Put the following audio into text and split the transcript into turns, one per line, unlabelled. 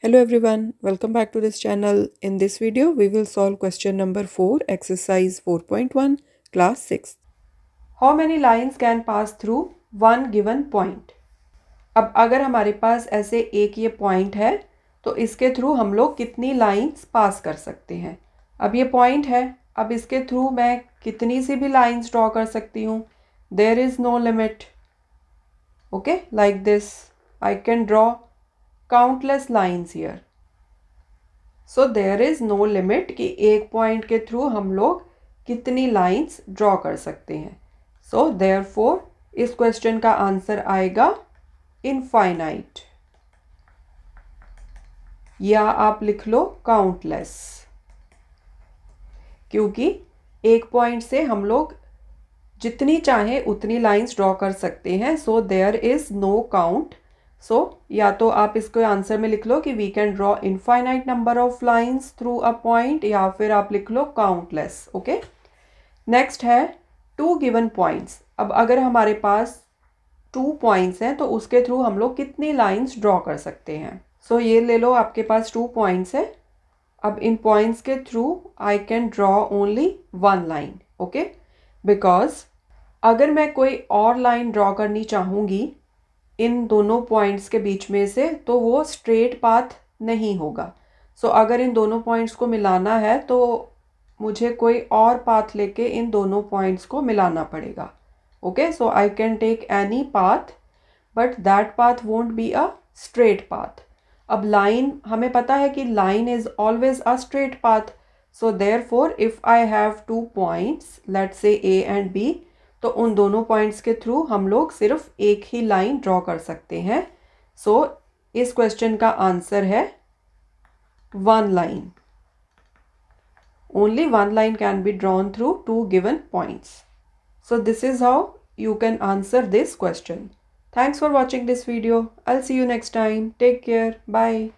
Hello everyone, welcome back to this channel. In this video, we will solve question number 4, exercise 4.1, class 6. How many lines can pass through one given point? अब अगर हमारे पास ऐसे एक ये point है तो इसके थ्रू हम लोग कितनी लाइंस पास कर सकते हैं। अब ये पॉइंट है, अब इसके थ्रू मैं कितनी सी भी लाइंस ड्रॉ कर सकती हूँ। There is no limit. Okay, like this I can draw countless lines here. So there is no limit कि एक पॉइंट के थ्रू हम लोग कितनी लाइंस ड्रॉ कर सकते हैं। सो देयरफॉर इस क्वेश्चन का आंसर आएगा इनफाइनाइट, या आप लिख लो काउंटलेस, क्योंकि एक पॉइंट से हम लोग जितनी चाहें उतनी लाइंस ड्रॉ कर सकते हैं। So there is no count. So या तो आप इसको आंसर में लिख लो कि we can draw infinite number of lines through a point, या फिर आप लिख लो काउंटलेस। ओके, नेक्स्ट है टू गिवन पॉइंट्स। अब अगर हमारे पास 2 पॉइंट्स हैं तो उसके थ्रू हम लोग कितनी लाइंस ड्रॉ कर सकते हैं। सो ये ले लो, आपके पास 2 पॉइंट्स है। अब इन पॉइंट्स के through I can draw only 1 line. Okay, because अगर मैं कोई और लाइन ड्रॉ करनी चाहूँगी इन दोनों पॉइंट्स के बीच में से तो वो स्ट्रेट पाथ नहीं होगा। सो अगर इन दोनों पॉइंट्स को मिलाना है तो मुझे कोई और पाथ लेके इन दोनों पॉइंट्स को मिलाना पड़ेगा। Okay, so I can take any path but that path won't be a straight path. अब लाइन, हमें पता है कि line is always a straight path. So therefore if I have 2 points, let's say A and B, तो उन दोनों points के through हम लोग सिर्फ एक ही लाइन ड्रॉ कर सकते हैं। सो इस क्वेश्चन का आंसर है 1 line. Only 1 line can be drawn through 2 given points. So this is how you can answer this question. Thanks for watching this video. I'll see you next time. Take care. Bye.